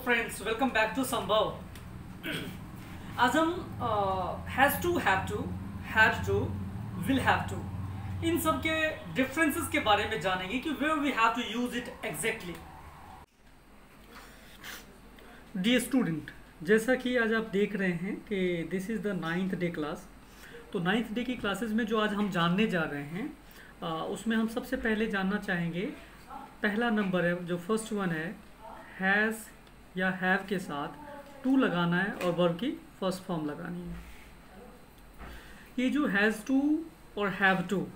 Friends, welcome back to संभव। आज हम has to, have to, had to, will have to, इन सब के डिफरेंसेस के बारे में जानेंगे कि where we have to use it exactly. Dear student, जैसा कि आज आप देख रहे हैं कि this is the 9th day class. तो 9th डे की क्लासेस में जो आज हम जानने जा रहे हैं उसमें हम सबसे पहले जानना चाहेंगे, पहला नंबर है जो फर्स्ट वन है, हैज़ या हैव के साथ टू लगाना है और वर्ब की फर्स्ट फॉर्म लगानी है। ये जो हैज़ टू और हैव टू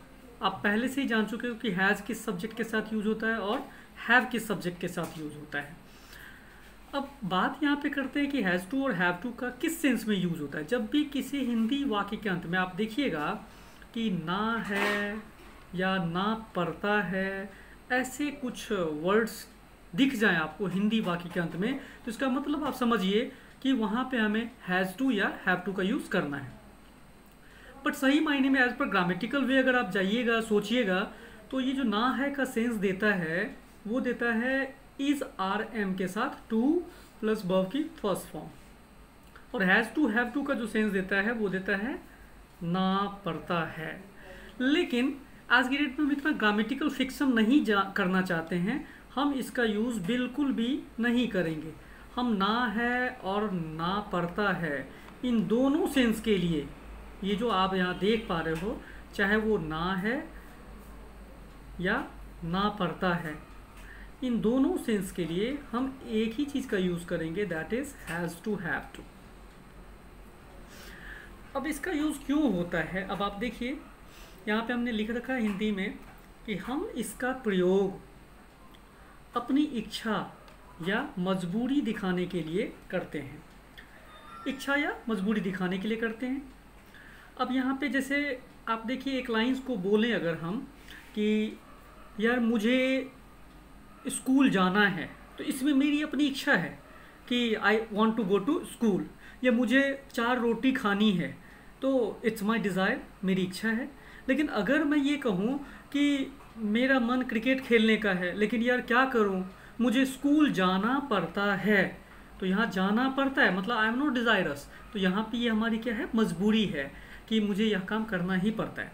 आप पहले से ही जान चुके हो कि हैज़ किस सब्जेक्ट के साथ यूज होता है और हैव किस सब्जेक्ट के साथ यूज होता है। अब बात यहाँ पे करते हैं कि हैज़ टू और हैव टू का किस सेंस में यूज होता है। जब भी किसी हिंदी वाक्य के अंत में आप देखिएगा कि ना है या ना पड़ता है, ऐसे कुछ वर्ड्स दिख जाएं आपको हिंदी वाक्य के अंत में, तो इसका मतलब आप समझिए कि वहाँ पे हमें हैज़ टू या हैव टू का यूज़ करना है। बट सही मायने में एज पर ग्रामेटिकल वे अगर आप जाइएगा, सोचिएगा, तो ये जो ना है का सेंस देता है वो देता है इज आर एम के साथ टू प्लस वर्ब की फर्स्ट फॉर्म, और हैज़ टू हैव टू का जो सेंस देता है वो देता है ना पड़ता है। लेकिन आज की डेट में हम इतना ग्रामेटिकल फिक्सन नहीं करना चाहते हैं, हम इसका यूज़ बिल्कुल भी नहीं करेंगे। हम ना है और ना पड़ता है इन दोनों सेंस के लिए, ये जो आप यहाँ देख पा रहे हो, चाहे वो ना है या ना पड़ता है, इन दोनों सेंस के लिए हम एक ही चीज़ का यूज़ करेंगे, that is has to have to. अब इसका यूज़ क्यों होता है, अब आप देखिए यहाँ पे हमने लिख रखा है हिंदी में कि हम इसका प्रयोग अपनी इच्छा या मजबूरी दिखाने के लिए करते हैं। इच्छा या मजबूरी दिखाने के लिए करते हैं। अब यहाँ पे जैसे आप देखिए एक लाइन्स को बोलें अगर हम कि यार मुझे स्कूल जाना है, तो इसमें मेरी अपनी इच्छा है कि I want to go to school, या मुझे 4 रोटी खानी है, तो इट्स माई डिज़ायर, मेरी इच्छा है। लेकिन अगर मैं ये कहूँ कि मेरा मन क्रिकेट खेलने का है, लेकिन यार क्या करूँ, मुझे स्कूल जाना पड़ता है, तो यहाँ जाना पड़ता है मतलब आई एम नॉट डिज़ायरस, तो यहाँ पे ये हमारी क्या है, मजबूरी है कि मुझे यह काम करना ही पड़ता है।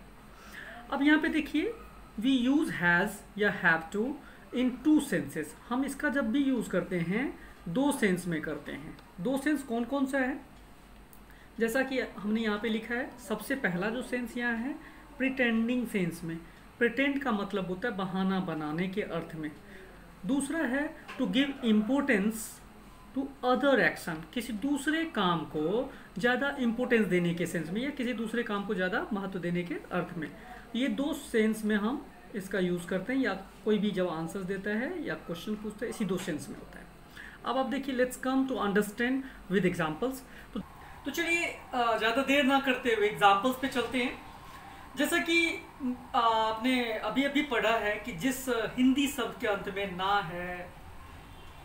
अब यहाँ पे देखिए वी यूज़ हैज़ या हैव टू इन 2 सेंसेस। हम इसका जब भी यूज़ करते हैं 2 सेंस में करते हैं। 2 सेंस कौन कौन सा है, जैसा कि हमने यहाँ पे लिखा है, सबसे पहला जो सेंस यहाँ है प्रिटेंडिंग सेंस में। प्रिटेंड का मतलब होता है बहाना बनाने के अर्थ में। दूसरा है to give importance to other action, किसी दूसरे काम को ज़्यादा इम्पोर्टेंस देने के सेंस में, या किसी दूसरे काम को ज़्यादा महत्व देने के अर्थ में। ये 2 सेंस में हम इसका यूज़ करते हैं, या कोई भी जब आंसर देता है या क्वेश्चन पूछता है, इसी 2 सेंस में होता है। अब आप देखिए let's come to understand with examples. तो चलिए ज़्यादा देर ना करते हुए एग्जाम्पल्स पे चलते हैं। जैसा कि आपने अभी अभी पढ़ा है कि जिस हिंदी शब्द के अंत में ना है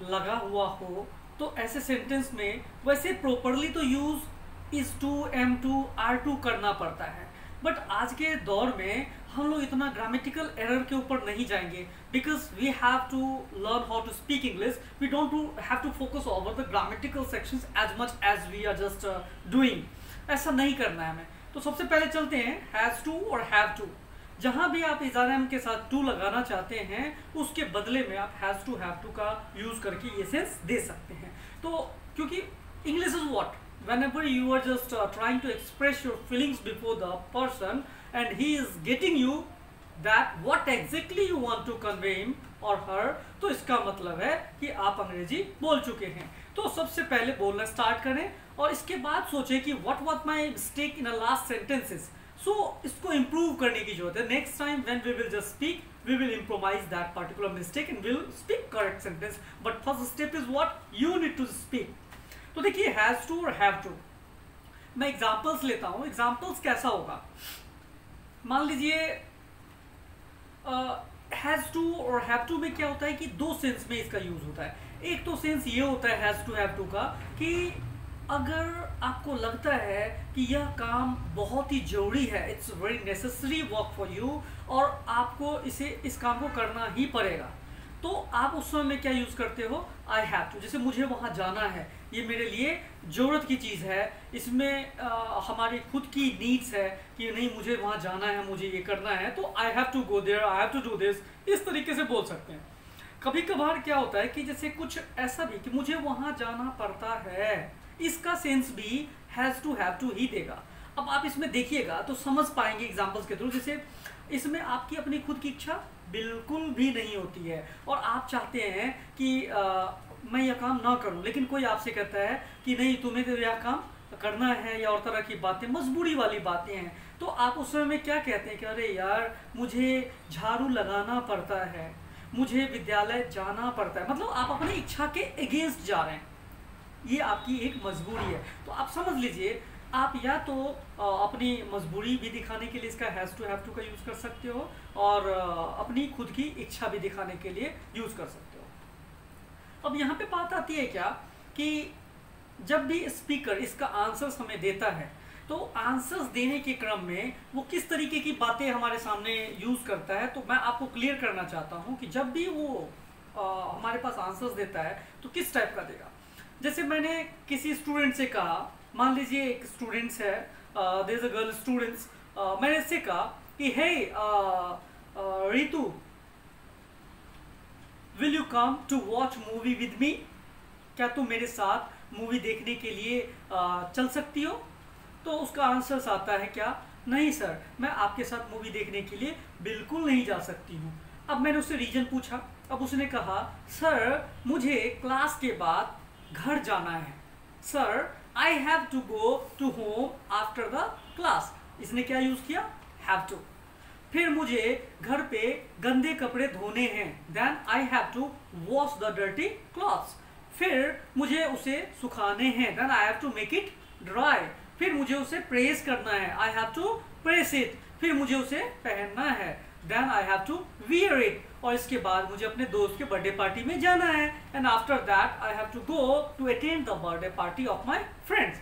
लगा हुआ हो, तो ऐसे सेंटेंस में वैसे प्रॉपरली तो use is to, am to, are to करना पड़ता है। बट आज के दौर में हम लोग इतना ग्रामेटिकल एरर के ऊपर नहीं जाएंगे, because we have to learn how to speak English. We don't have to focus over the grammatical sections as much as we are just doing. ऐसा नहीं करना है हमें। तो सबसे पहले चलते हैं हैज़ टू और हैव टू। जहां भी आप इज़ार के साथ टू लगाना चाहते हैं, उसके बदले में आप हैज़ टू हैव टू का यूज करके ये सेंस दे सकते हैं। तो क्योंकि English is what, whenever you are just trying to express your feelings before the person and he is getting you that what exactly you want to convey him or her, तो इसका मतलब है कि आप अंग्रेजी बोल चुके हैं। तो सबसे पहले बोलना स्टार्ट करें और इसके बाद सोचें कि what was my mistake in the last sentences, so इसको improve करने की जरूरत है। next time when we will just speak, we will improvise that particular mistake and will speak correct sentence, but first step is what you need to speak। तो देखिए has to और have to, मैं examples लेता हूँ। Examples कैसा होगा, मान लीजिए हैज़ टू और हैव टू में क्या होता है कि 2 सेंस में इसका यूज होता है। एक तो सेंस ये होता है हैज़ टू हैव टू का कि अगर आपको लगता है कि यह काम बहुत ही जरूरी है, it's very necessary work for you, और आपको इस काम को करना ही पड़ेगा, तो आप उस समय में क्या यूज़ करते हो, आई हैव टू। जैसे मुझे वहाँ जाना है, ये मेरे लिए ज़रूरत की चीज़ है, इसमें हमारी खुद की नीड्स है कि नहीं मुझे वहाँ जाना है, मुझे ये करना है, तो I have to go there, I have to do this, इस तरीके से बोल सकते हैं। कभी कभार क्या होता है कि जैसे कुछ ऐसा भी कि मुझे वहाँ जाना पड़ता है, इसका सेंस भी हैज़ टू हैव टू ही देगा। अब आप इसमें देखिएगा तो समझ पाएंगे एग्जाम्पल्स के थ्रू। जैसे इसमें आपकी अपनी खुद की इच्छा बिल्कुल भी नहीं होती है और आप चाहते हैं कि मैं यह काम ना करूं, लेकिन कोई आपसे कहता है कि नहीं तुम्हें तो यह काम करना है, या और तरह की बातें, मजबूरी वाली बातें हैं, तो आप उस समय में क्या कहते हैं कि अरे यार मुझे झाड़ू लगाना पड़ता है, मुझे विद्यालय जाना पड़ता है। मतलब आप अपनी इच्छा के अगेंस्ट जा रहे हैं, ये आपकी एक मजबूरी है। तो आप समझ लीजिए आप या तो अपनी मजबूरी भी दिखाने के लिए इसका हैज़ टू हैव टू का यूज़ कर सकते हो और अपनी खुद की इच्छा भी दिखाने के लिए यूज़ कर सकते हो। अब यहाँ पे बात आती है क्या कि जब भी स्पीकर इसका आंसर्स हमें देता है तो आंसर्स देने के क्रम में वो किस तरीके की बातें हमारे सामने यूज़ करता है, तो मैं आपको क्लियर करना चाहता हूँ कि जब भी वो हमारे पास आंसर्स देता है तो किस टाइप का देगा। जैसे मैंने किसी स्टूडेंट से कहा, मान लीजिए एक स्टूडेंट्स है, there is a girl students, मैंने इससे कहा कि hey Ritu will you come to watch movie with me, क्या तुम मेरे साथ मूवी देखने के लिए चल सकती हो। तो उसका आंसर आता है क्या, नहीं सर मैं आपके साथ मूवी देखने के लिए बिल्कुल नहीं जा सकती हूँ। अब मैंने उससे रीजन पूछा, अब उसने कहा सर मुझे क्लास के बाद घर जाना है, sir I have to go to home after the class. इसने क्या यूज किया, हैव टू। फिर मुझे घर पे गंदे कपड़े धोने हैं, then I have to wash the dirty clothes. फिर मुझे उसे सुखाने हैं, then I have to make it dry. फिर मुझे उसे प्रेस करना है, I have to press it. फिर मुझे उसे पहनना है, then I have to wear it. और इसके बाद मुझे अपने दोस्त के बर्थडे पार्टी में जाना है, and after that I have to go to attend the birthday party of my friends.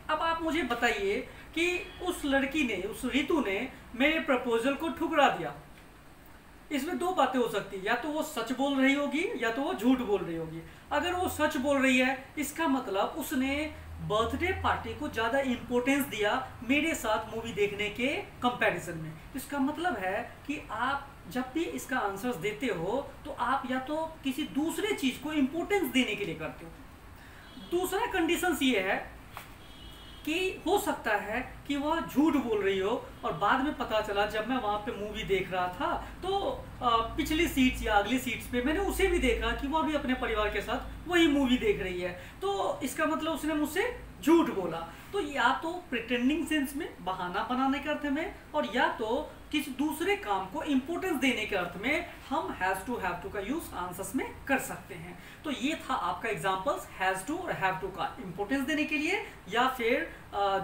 अब आप मुझे बताइए कि उस लड़की ने, उस रितु ने मेरे प्रपोजल को ठुकरा दिया। इसमें दो बातें हो सकती है, या तो वो सच बोल रही होगी या तो वो झूठ बोल रही होगी। अगर वो सच बोल रही है इसका मतलब उसने बर्थडे पार्टी को ज़्यादा इम्पोर्टेंस दिया मेरे साथ मूवी देखने के कंपैरिजन में। इसका मतलब है कि आप जब भी इसका आंसर्स देते हो तो आप या तो किसी दूसरे चीज़ को इम्पोर्टेंस देने के लिए करते हो। दूसरा कंडीशंस ये है कि हो सकता है कि वह झूठ बोल रही हो और बाद में पता चला जब मैं वहाँ पे मूवी देख रहा था तो पिछली सीट्स या अगली सीट्स पे मैंने उसे भी देखा कि वह भी अपने परिवार के साथ वही मूवी देख रही है। तो इसका मतलब उसने मुझसे झूठ बोला। तो या तो प्रिटेंडिंग सेंस में, बहाना बनाने के अर्थ में, और या तो किसी दूसरे काम को इंपॉर्टेंस देने के अर्थ में हम हैज़ टू हैव टू का यूज आंसर्स में कर सकते हैं। तो ये था आपका एग्जांपल्स हैज़ टू और हैव टू का इंपॉर्टेंस देने के लिए, या फिर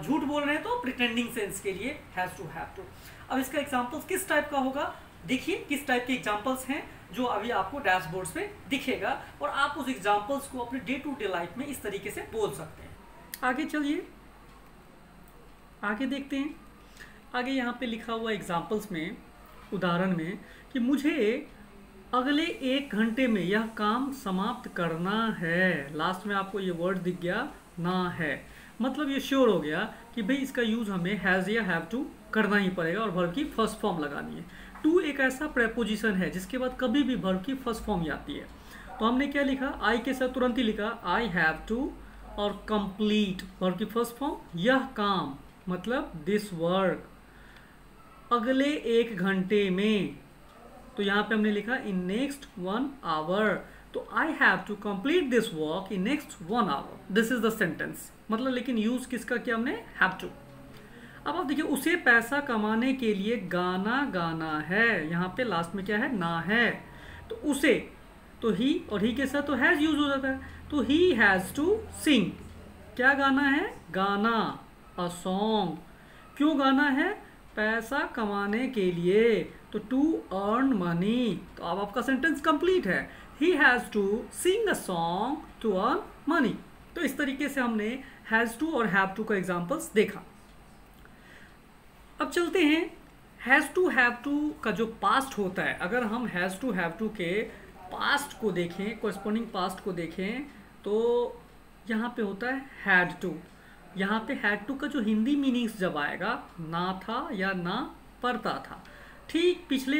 झूठ बोल रहे हैं तो प्रिटेंडिंग सेंस के लिए हैज़ टू हैव टू। अब इसका एग्जांपल्स किस टाइप का होगा, देखिए किस टाइप के एग्जांपल्स हैं जो अभी आपको डैशबोर्ड्स पे दिखेगा, और आप उस एग्जांपल्स को अपने डे टू डे लाइफ में इस तरीके से बोल सकते हैं। आगे चलिए, आगे देखते हैं। आगे यहाँ पे लिखा हुआ एग्जाम्पल्स में, उदाहरण में, कि मुझे अगले 1 घंटे में यह काम समाप्त करना है। लास्ट में आपको ये वर्ड दिख गया, ना है, मतलब ये श्योर हो गया कि भाई इसका यूज़ हमें हैज़ या हैव टू करना ही पड़ेगा और वर्ब की फर्स्ट फॉर्म लगानी है। टू एक ऐसा प्रेपोजिशन है जिसके बाद कभी भी वर्ब की फर्स्ट फॉर्म ही आती है। तो हमने क्या लिखा, आई के साथ तुरंत ही लिखा आई हैव टू, और कंप्लीट वर्ब की फर्स्ट फॉर्म, यह काम मतलब दिस वर्क, अगले 1 घंटे में, तो यहाँ पे हमने लिखा इन नेक्स्ट 1 आवर। तो I have to complete this work in next 1 hour, this is the sentence. मतलब लेकिन यूज किसका किया हमने, हैव टू। अब आप देखिए, उसे पैसा कमाने के लिए गाना गाना है, यहाँ पे लास्ट में क्या है, ना है। तो उसे, तो ही, और ही के साथ तो हैज यूज हो जाता है, तो ही हैज टू सिंग। क्या गाना है, गाना, अ सॉन्ग। क्यों गाना है, पैसा कमाने के लिए, तो टू अर्न मनी। तो अब आपका सेंटेंस कंप्लीट है, he has to sing a song to earn money. तो इस तरीके से हमने हैज टू और हैव टू का एग्जांपल्स देखा। अब चलते हैं, हैज टू हैव टू का जो पास्ट होता है, अगर हम हैज टू हैव टू के पास्ट को देखें, कॉरस्पॉन्डिंग पास्ट को देखें, तो यहाँ पे होता है हैड टू। यहाँ पे हैड टू का जो हिंदी मीनिंग्स जब आएगा, ना था या ना पढ़ता था, ठीक पिछले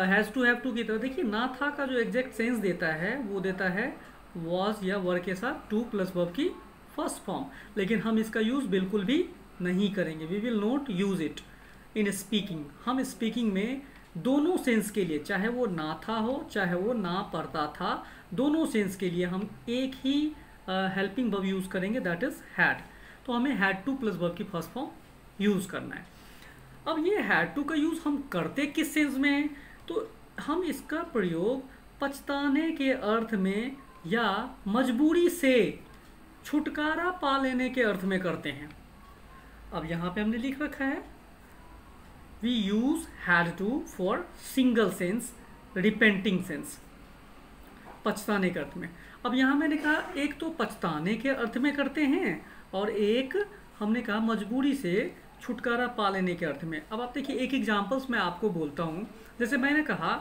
हैज़ टू हैव टू की तरह। देखिए ना था का जो एग्जैक्ट सेंस देता है वो देता है वॉज या वर के साथ टू प्लस वर्ब की फर्स्ट फॉर्म, लेकिन हम इसका यूज़ बिल्कुल भी नहीं करेंगे। We will not use it in speaking. हम स्पीकिंग में दोनों सेंस के लिए, चाहे वो ना था हो चाहे वो ना पढ़ता था, दोनों सेंस के लिए हम एक ही हेल्पिंग वर्ब यूज़ करेंगे, दैट इज़ हैड। तो हमें हैड टू प्लस वर्ब की फर्स्ट फॉर्म यूज़ करना है। अब ये हैड टू का यूज़ हम करते किस सेंस में हैं? तो हम इसका प्रयोग पछताने के अर्थ में या मजबूरी से छुटकारा पा लेने के अर्थ में करते हैं। अब यहाँ पे हमने लिख रखा है we use had to for single sense, repenting sense, पछताने के अर्थ में। अब यहाँ मैंने कहा एक तो पछताने के अर्थ में करते हैं और एक हमने कहा मजबूरी से छुटकारा पा लेने के अर्थ में। अब आप देखिए एक एग्जांपल्स मैं आपको बोलता हूँ। जैसे मैंने कहा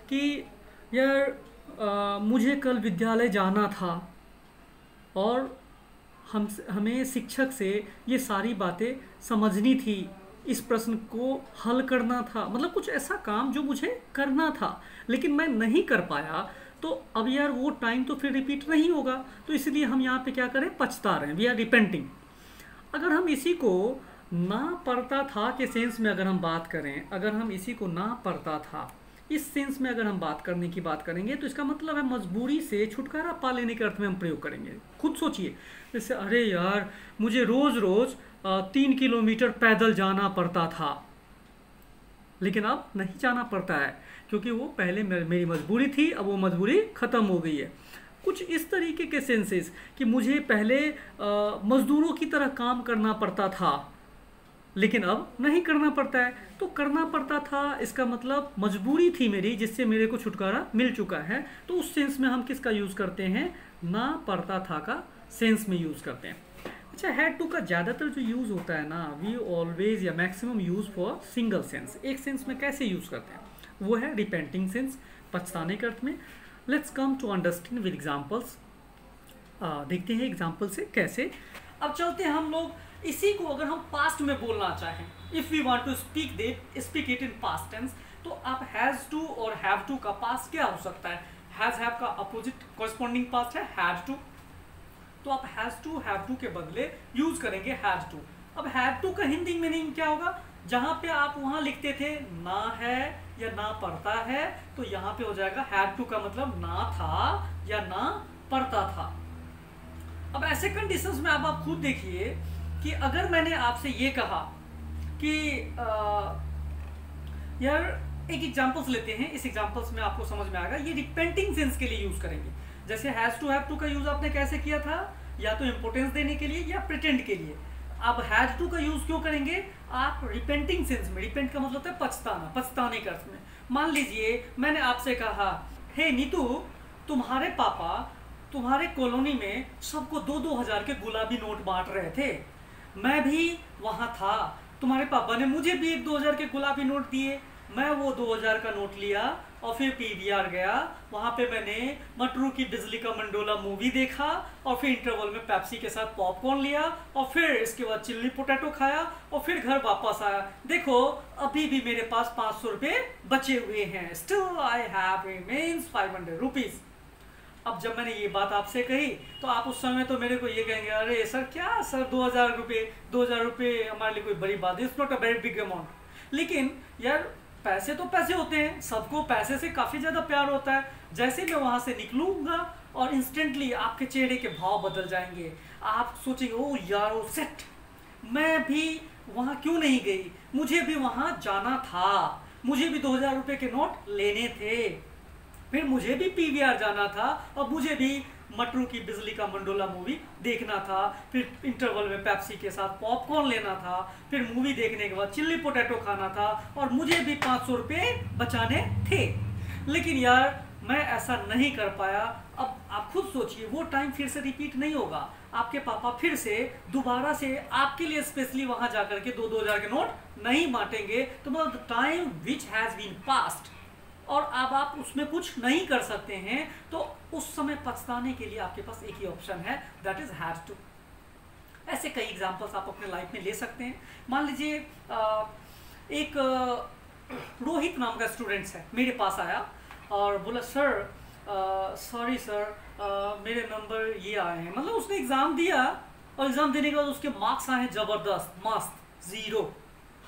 कि यार मुझे कल विद्यालय जाना था और हमें शिक्षक से ये सारी बातें समझनी थी, इस प्रश्न को हल करना था, मतलब कुछ ऐसा काम जो मुझे करना था लेकिन मैं नहीं कर पाया, तो अब यार वो टाइम तो फिर रिपीट नहीं होगा, तो इसलिए हम यहाँ पे क्या करें, पछता रहे हैं, वी आर रिपेंटिंग। अगर हम इसी को ना पढ़ता था के सेंस में अगर हम बात करें, अगर हम इसी को ना पढ़ता था इस सेंस में अगर हम बात करने की बात करेंगे, तो इसका मतलब है मजबूरी से छुटकारा पा लेने के अर्थ में हम प्रयोग करेंगे। खुद सोचिए, जैसे अरे यार मुझे रोज रोज 3 किलोमीटर पैदल जाना पड़ता था लेकिन अब नहीं जाना पड़ता है क्योंकि वो पहले मेरी मजबूरी थी, अब वो मजबूरी ख़त्म हो गई है। कुछ इस तरीके के सेंसेस कि मुझे पहले मजदूरों की तरह काम करना पड़ता था लेकिन अब नहीं करना पड़ता है। तो करना पड़ता था इसका मतलब मजबूरी थी मेरी जिससे मेरे को छुटकारा मिल चुका है, तो उस सेंस में हम किसका यूज़ करते हैं, ना पड़ता था का सेंस में यूज़ करते हैं। अच्छा, हैड टू का ज़्यादातर जो यूज़ होता है ना, वी ऑलवेज या maximum use for single sense. एक सेंस में कैसे यूज़ करते हैं, वो है रिपेंटिंग सेंस, पछताने के अर्थ में। Let's come to understand with examples. देखते हैं एग्जाम्पल से कैसे। अब चलते हैं हम लोग इसी को अगर हम पास्ट में बोलना चाहें, if we want to speak it in past tense, तो आप हैज़ टू और हैव टू का पास्ट क्या हो सकता है, हैज़ हैव का अपोजिट कॉरस्पॉन्डिंग पास्ट है हैड टू, तो आप हैज़ टू हैव टू के बदले यूज करेंगे हैड टू। अब हैड टू का हिंदी मीनिंग क्या होगा, जहां पे आप वहां लिखते थे ना है या ना पढ़ता है, तो यहाँ पे हो जाएगा हैड टू का मतलब ना था या ना पढ़ता था। अब ऐसे कंडीशंस में आप खुद देखिए कि अगर मैंने आपसे ये कहा कि यार एक एग्जांपल्स लेते हैं, इस एग्जांपल्स में आपको समझ में आएगा, ये रिपेंटिंग सेंस के लिए यूज करेंगे। जैसे हैज टू हैव टू का यूज आपने कैसे किया था, या तो इंपोर्टेंस देने के लिए या प्रिटेंड के लिए। अब हैज टू का यूज क्यों करेंगे आप, रिपेंटिंग सेंस में। रिपेंट का मतलब होता है पछताना, पछताने का अर्थ में। मान लीजिए मैंने आपसे कहा, हे नीतू तुम्हारे पापा तुम्हारे कॉलोनी में सबको 2-2 हजार के गुलाबी नोट बांट रहे थे, मैं भी वहां था, तुम्हारे पापा ने मुझे भी 1-2 हजार के गुलाबी नोट दिए, मैं वो 2000 का नोट लिया और फिर पीवीआर गया, वहां पे मैंने मटरू की बिजली का मंडोला मूवी देखा और फिर इंटरवल में पेप्सी के साथ पॉपकॉर्न लिया और फिर इसके बाद चिल्ली पोटैटो खाया और फिर घर वापस आया। देखो अभी भी मेरे पास 500 रुपये बचे हुए हैं, still I have remains 500 rupees. अब जब मैंने ये बात आपसे कही तो आप उस समय तो मेरे को ये कहेंगे, अरे सर क्या सर 2000 रुपये हमारे लिए कोई बड़ी बात है, it's not a very big amount. लेकिन यार पैसे तो पैसे होते हैं, सबको पैसे से काफ़ी ज़्यादा प्यार होता है। जैसे मैं वहाँ से निकलूँगा और इंस्टेंटली आपके चेहरे के भाव बदल जाएंगे, आप सोचेंगे ओ यार ओ सेट, मैं भी वहाँ क्यों नहीं गई, मुझे भी वहाँ जाना था, मुझे भी 2000 रुपये के नोट लेने थे, फिर मुझे भी पीवीआर जाना था और मुझे भी मटरू की बिजली का मंडोला मूवी देखना था, फिर इंटरवल में पेप्सी के साथ पॉपकॉर्न लेना था, फिर मूवी देखने के बाद चिल्ली पोटैटो खाना था और मुझे भी 500 रुपये बचाने थे। लेकिन यार मैं ऐसा नहीं कर पाया। अब आप खुद सोचिए, वो टाइम फिर से रिपीट नहीं होगा, आपके पापा फिर से दोबारा से आपके लिए स्पेशली वहां जाकर के 2-2 हजार के नोट नहीं बांटेंगे। तो मतलब time which has been past, और अब आप उसमें कुछ नहीं कर सकते हैं, तो उस समय पछताने के लिए आपके पास एक ही ऑप्शन है, दैट इज हैड टू। ऐसे कई एग्जांपल्स आप अपने लाइफ में ले सकते हैं। मान लीजिए एक रोहित नाम का स्टूडेंट है, मेरे पास आया और बोला सर सॉरी सर मेरे नंबर ये आए हैं। मतलब उसने एग्ज़ाम दिया और एग्ज़ाम देने के बाद उसके मार्क्स आए हैं ज़बरदस्त, मस्त, 0।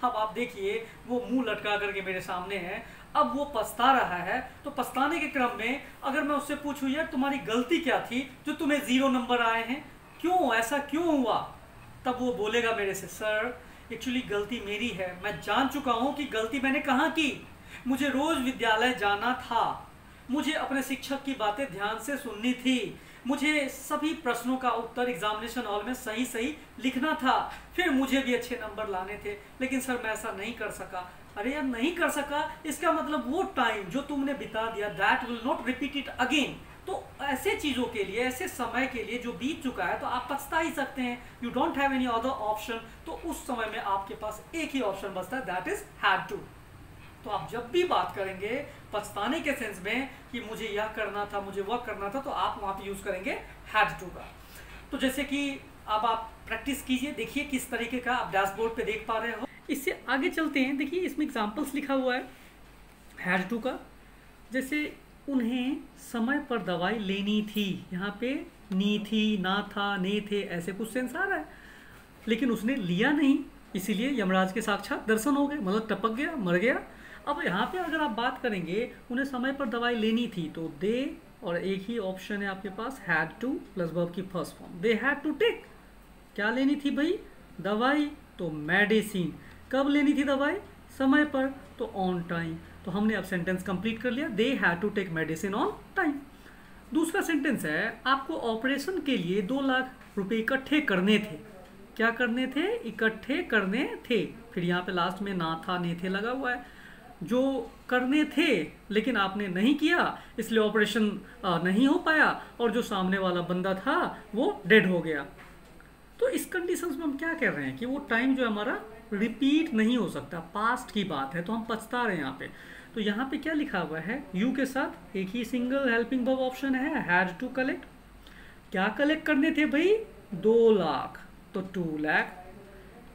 अब आप देखिए वो मुंह लटका करके मेरे सामने है, अब वो पछता रहा है। तो पछताने के क्रम में अगर मैं उससे पूछूं यार तुम्हारी गलती क्या थी जो तुम्हें 0 नंबर आए हैं, क्यों ऐसा क्यों हुआ, तब वो बोलेगा मेरे से सर एक्चुअली गलती मेरी है, मैं जान चुका हूँ कि गलती मैंने कहाँ की। मुझे रोज़ विद्यालय जाना था, मुझे अपने शिक्षक की बातें ध्यान से सुननी थी, मुझे सभी प्रश्नों का उत्तर एग्जामिनेशन हॉल में सही सही लिखना था, फिर मुझे भी अच्छे नंबर लाने थे, लेकिन सर मैं ऐसा नहीं कर सका। अरे यार नहीं कर सका, इसका मतलब वो टाइम जो तुमने बिता दिया that will not repeat it again. तो ऐसे चीज़ों के लिए, ऐसे समय के लिए जो बीत चुका है, तो आप पछता ही सकते हैं, you don't have any other option. तो उस समय में आपके पास एक ही ऑप्शन बचता है, दैट इज हैड टू। तो आप जब भी बात करेंगे पछताने के सेंस में कि मुझे यह करना था, मुझे वह करना था, तो आप वहाँ पे यूज़ करेंगे हैड टू का। तो जैसे कि अब आप प्रैक्टिस कीजिए, देखिए किस तरीके का आप डैशबोर्ड पे देख पा रहे हो। इससे आगे चलते हैं, देखिए इसमें एग्जाम्पल्स लिखा हुआ है हैड टू का। जैसे उन्हें समय पर दवाई लेनी थी, यहाँ पे नी थी, ना था, ने थे, ऐसे कुछ सेंस आ रहा है, लेकिन उसने लिया नहीं, इसीलिए यमराज के साक्षात दर्शन हो गए, मतलब टपक गया, मर गया। अब यहाँ पे अगर आप बात करेंगे उन्हें समय पर दवाई लेनी थी, तो दे और एक ही ऑप्शन है आपके पास हैड टू प्लस वर्ब की first form, they had to take. क्या लेनी थी भाई, दवाई, तो मेडिसिन। कब लेनी थी दवाई, समय पर, तो ऑन टाइम। तो हमने अब सेंटेंस कंप्लीट कर लिया, they had to take medicine on time. दूसरा सेंटेंस है आपको ऑपरेशन के लिए 2 लाख रुपए इकट्ठे करने थे। क्या करने थे, इकट्ठे करने थे। फिर यहाँ पे लास्ट में ना था, ने थे लगा हुआ है, जो करने थे लेकिन आपने नहीं किया, इसलिए ऑपरेशन नहीं हो पाया, और जो सामने वाला बंदा था वो डेड हो गया। तो इस कंडीशंस में हम क्या कह रहे हैं कि वो टाइम जो हमारा रिपीट नहीं हो सकता, पास्ट की बात है, तो हम पछता रहे हैं यहाँ पे। तो यहाँ पे क्या लिखा हुआ है, यू के साथ एक ही सिंगल हेल्पिंग वर्ब ऑप्शन है, हैड टू कलेक्ट। क्या कलेक्ट करने थे भाई, 2 लाख, तो 2 लाख।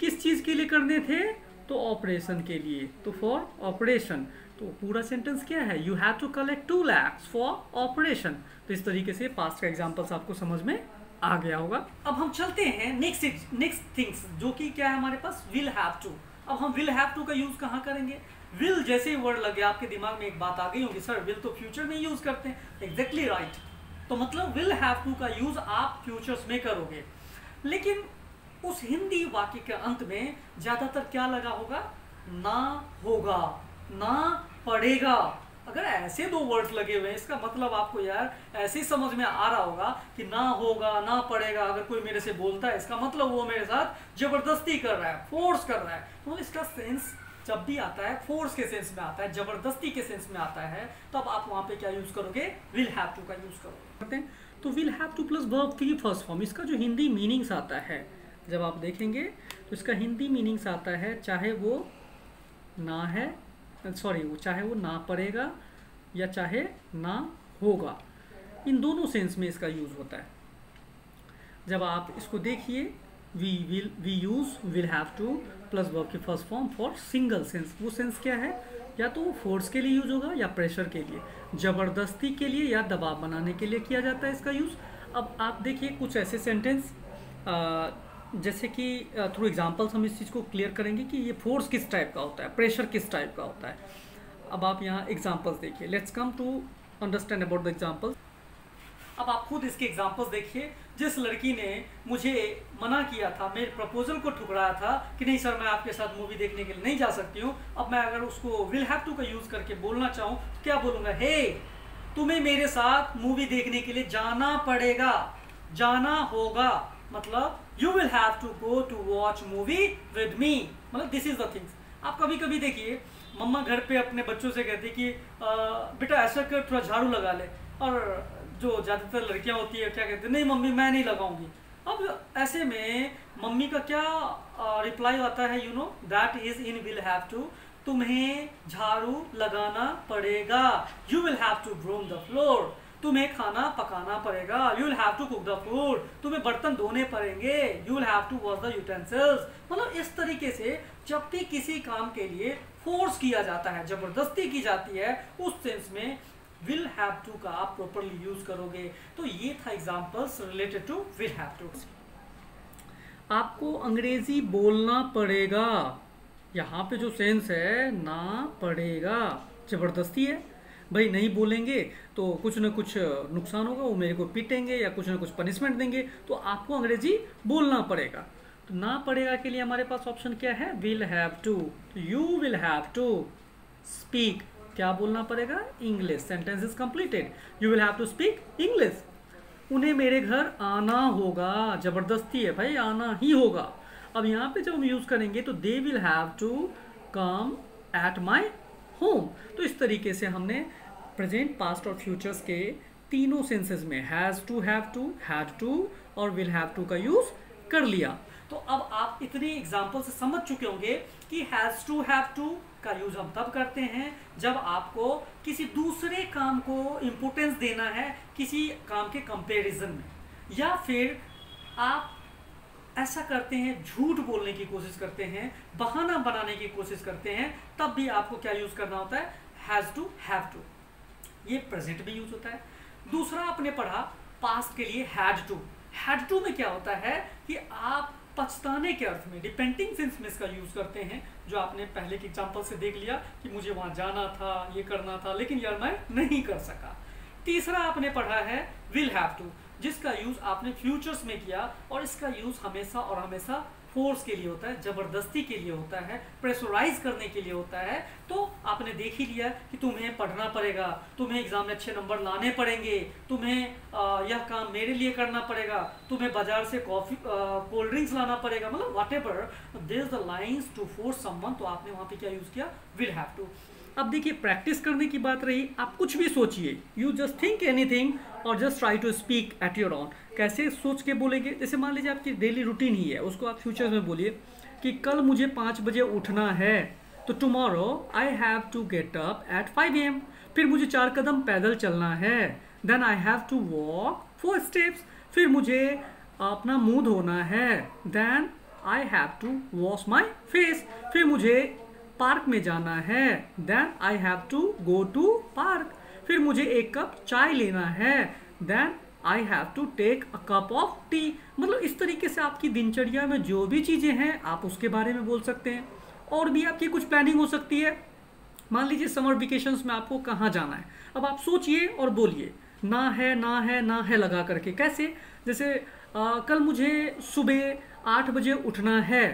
किस चीज़ के लिए करने थे, तो ऑपरेशन के लिए, तो फॉर ऑपरेशन। तो पूरा सेंटेंस क्या है, you have to collect 2 lakh for operation. तो इस तरीके से पास्ट का एग्जाम्पल्स आपको समझ में आ गया होगा। अब हम चलते हैं नेक्स्ट थिंग्स, जो कि क्या है हमारे पास, विल हैव टू। अब हम विल हैव टू का यूज कहाँ करेंगे, विल जैसे ही वर्ड लगे आपके दिमाग में एक बात आ गई होगी, सर विल तो फ्यूचर में यूज करते हैं, एग्जैक्टली राइट। तो मतलब विल हैव टू का यूज आप फ्यूचर्स में करोगे, लेकिन उस हिंदी वाक्य के अंत में ज्यादातर क्या लगा होगा, ना होगा, ना पड़ेगा। अगर ऐसे 2 वर्ड्स लगे हुए हैं, इसका मतलब आपको यार ऐसे ही समझ में आ रहा होगा कि ना होगा, ना पड़ेगा। अगर कोई मेरे से बोलता है, इसका मतलब वो मेरे साथ जबरदस्ती कर रहा है, फोर्स कर रहा है। तो इसका सेंस जब भी आता है, फोर्स के सेंस में आता है, जबरदस्ती के सेंस में आता है, तो अब आप वहां पे क्या यूज करोगे, विल हैव टू का यूज करोगे। तो will have to plus verb की फर्स्ट फॉर्म, इसका जो हिंदी मीनिंग्स आता है, जब आप देखेंगे तो इसका हिंदी मीनिंग्स आता है, चाहे वो ना है, सॉरी, वो चाहे वो ना पड़ेगा या चाहे ना होगा, इन दोनों सेंस में इसका यूज होता है। जब आप इसको देखिए, we use will have to plus verb की first form for single sense. वो सेंस क्या है, या तो वो फोर्स के लिए यूज होगा, या प्रेशर के लिए, जबरदस्ती के लिए, या दबाव बनाने के लिए किया जाता है इसका यूज। अब आप देखिए कुछ ऐसे सेंटेंस, जैसे कि थ्रू एग्जांपल्स हम इस चीज़ को क्लियर करेंगे कि ये फोर्स किस टाइप का होता है, प्रेशर किस टाइप का होता है। अब आप यहाँ एग्जांपल्स देखिए, let's come to understand about the examples. अब आप खुद इसके एग्जांपल्स देखिए। जिस लड़की ने मुझे मना किया था, मेरे प्रपोजल को ठुकराया था कि नहीं सर मैं आपके साथ मूवी देखने के लिए नहीं जा सकती हूँ, अब मैं अगर उसको विल हैव टू का यूज़ करके बोलना चाहूँ तो क्या बोलूँगा, हे तुम्हें मेरे साथ मूवी देखने के लिए जाना पड़ेगा, जाना होगा। मतलब you will have to go to watch movie with me. मतलब दिस इज द थिंग्स। आप कभी कभी देखिए मम्मा घर पे अपने बच्चों से कहती कि बेटा ऐसा कर, थोड़ा झाड़ू लगा ले, और जो ज़्यादातर लड़कियां होती है क्या कहती है, नहीं मम्मी मैं नहीं लगाऊंगी। अब ऐसे में मम्मी का क्या रिप्लाई आता है, you know that is in will have to. तुम्हें झाड़ू लगाना पड़ेगा, you will have to broom the floor. तुम्हें खाना पकाना पड़ेगा, you will have to cook the food. तुम्हें बर्तन धोने पड़ेंगे, you will have to wash the utensils. मतलब इस तरीके से जब भी किसी काम के लिए फोर्स किया जाता है, जबरदस्ती की जाती है, उस सेंस में विल हैव टू का आप प्रॉपरली यूज करोगे। तो ये था examples related to will have to. आपको अंग्रेजी बोलना पड़ेगा, यहाँ पे जो सेंस है ना पड़ेगा, जबरदस्ती है भाई, नहीं बोलेंगे तो कुछ ना कुछ नुकसान होगा, वो मेरे को पीटेंगे या कुछ ना कुछ पनिशमेंट देंगे, तो आपको अंग्रेजी बोलना पड़ेगा। तो ना पड़ेगा के लिए हमारे पास ऑप्शन क्या है, will have to. You will have to speak, क्या बोलना पड़ेगा, English. Sentence is completed, you will have to speak English. उन्हें मेरे घर आना होगा, जबरदस्ती है भाई, आना ही होगा। अब यहाँ पे जब हम यूज करेंगे तो they will have to come at my home. तो इस तरीके से हमने प्रेजेंट, पास्ट और फ्यूचर्स के तीनों सेंसेस में has to, have to, had to और विल हैव टू का यूज कर लिया। तो अब आप इतने एग्जाम्पल से समझ चुके होंगे कि हैज टू, हैव टू का यूज हम तब करते हैं जब आपको किसी दूसरे काम को इंपोर्टेंस देना है किसी काम के कंपैरिजन में, या फिर आप ऐसा करते हैं, झूठ बोलने की कोशिश करते हैं, बहाना बनाने की कोशिश करते हैं, तब भी आपको क्या यूज करना होता है, हैज टू, हैव टू। ये प्रेजेंट में यूज होता है। दूसरा आपने पढ़ा पास्ट के लिए हैड टू। हैड टू में क्या होता है कि आप पछताने के अर्थ में, डिपेंडिंग सेंस में इसका यूज करते हैं, जो आपने पहले के एग्जांपल से देख लिया कि मुझे वहां जाना था, ये करना था, लेकिन यार मैं नहीं कर सका। तीसरा आपने पढ़ा है विल हैव टू, जिसका यूज आपने फ्यूचर्स में किया, और इसका यूज हमेशा और हमेशा फोर्स के लिए होता है, जबरदस्ती के लिए होता है, प्रेशराइज करने के लिए होता है। तो आपने देख ही लिया कि तुम्हें पढ़ना पड़ेगा, तुम्हें एग्जाम में अच्छे नंबर लाने पड़ेंगे, तुम्हें यह काम मेरे लिए करना पड़ेगा, तुम्हें बाजार से कॉफी कोल्ड ड्रिंक्स लाना पड़ेगा, मतलब whatever there is the lines to force someone. तो आपने वहां पे क्या यूज किया, विल हैव टू। अब देखिए प्रैक्टिस करने की बात रही, आप कुछ भी सोचिए, यू जस्ट थिंक एनीथिंग और just try to speak at your own. कैसे सोच के बोलेंगे, जैसे मान लीजिए आपकी डेली रूटीन ही है, उसको आप फ्यूचर में बोलिए कि कल मुझे 5 बजे उठना है, तो tomorrow I have to get up at 5 AM। फिर मुझे 4 कदम पैदल चलना है, then I have to walk 4 steps. फिर मुझे अपना मुंह धोना है, then I have to wash my face. फिर मुझे पार्क में जाना है, then I have to go to park. फिर मुझे 1 कप चाय लेना है, then I have to take a cup of tea. मतलब इस तरीके से आपकी दिनचर्या में जो भी चीज़ें हैं आप उसके बारे में बोल सकते हैं। और भी आपकी कुछ प्लानिंग हो सकती है, मान लीजिए समर वेकेशंस में आपको कहाँ जाना है, अब आप सोचिए और बोलिए ना है, ना है, ना है लगा करके। कैसे, जैसे कल मुझे सुबह 8 बजे उठना है,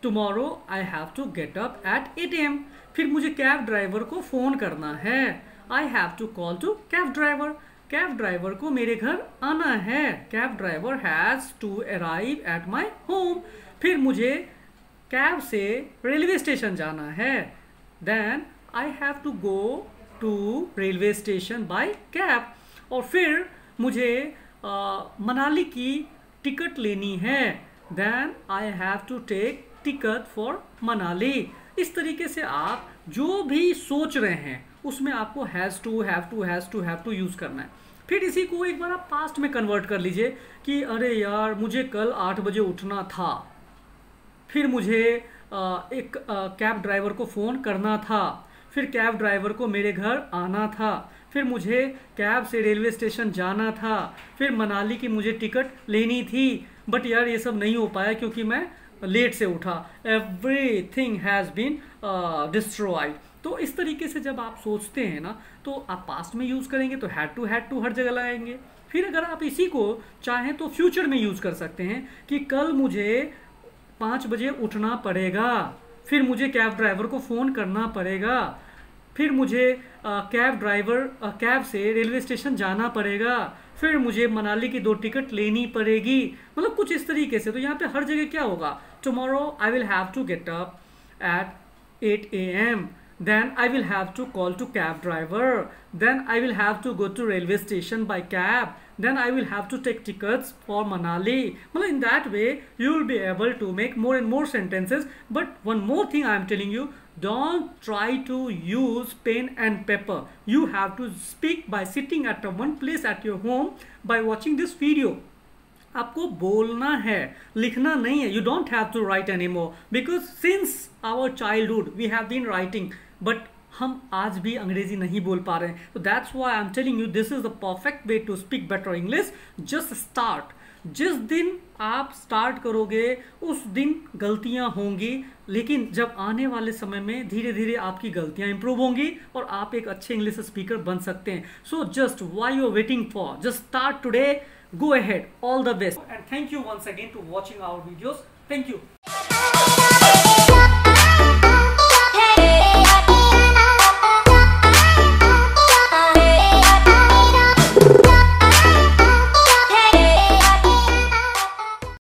tomorrow I have to get up at 8 AM। फिर मुझे कैब ड्राइवर को फ़ोन करना है, I have to call to cab driver. Cab driver को मेरे घर आना है, cab driver has to arrive at my home. फिर मुझे कैब से रेलवे स्टेशन जाना है, then I have to go to railway station by cab. और फिर मुझे मनाली की टिकट लेनी है, then I have to take ticket for Manali. इस तरीके से आप जो भी सोच रहे हैं उसमें आपको has to, have to, has to, have to use करना है। फिर इसी को एक बार आप पास्ट में कन्वर्ट कर लीजिए कि अरे यार मुझे कल 8 बजे उठना था, फिर मुझे एक कैब ड्राइवर को फ़ोन करना था, फिर कैब ड्राइवर को मेरे घर आना था, फिर मुझे कैब से रेलवे स्टेशन जाना था, फिर मनाली की मुझे टिकट लेनी थी, बट यार ये सब नहीं हो पाया क्योंकि मैं लेट से उठा। Everything has been destroyed. तो इस तरीके से जब आप सोचते हैं ना, तो आप पास्ट में यूज़ करेंगे तो हैड टू हर जगह लगाएंगे। फिर अगर आप इसी को चाहें तो फ्यूचर में यूज़ कर सकते हैं कि कल मुझे 5 बजे उठना पड़ेगा, फिर मुझे कैब ड्राइवर को फ़ोन करना पड़ेगा, फिर मुझे कैब से रेलवे स्टेशन जाना पड़ेगा, फिर मुझे मनाली की 2 टिकट लेनी पड़ेगी। मतलब कुछ इस तरीके से। तो यहाँ पे हर जगह क्या होगा, tomorrow I will have to get up at 8 AM, then I will have to call to cab driver, then I will have to go to railway station by cab, then I will have to take tickets for Manali. Well, in that way you will be able to make more and more sentences. But one more thing I am telling you, don't try to use pen and paper. You have to speak by sitting at one place at your home by watching this video. आपको बोलना है, लिखना नहीं है. You don't have to write anymore because since our childhood we have been writing, but हम आज भी अंग्रेजी नहीं बोल पा रहे हैं. So that's why I'm telling you this is the perfect way to speak better English. Just start. जिस दिन आप स्टार्ट करोगे उस दिन गलतियां होंगी, लेकिन जब आने वाले समय में धीरे धीरे आपकी गलतियां इंप्रूव होंगी और आप एक अच्छे इंग्लिश स्पीकर बन सकते हैं. So just why you are waiting for, just start today. Go ahead. All the best. And thank you once again to watching our videos. Thank you.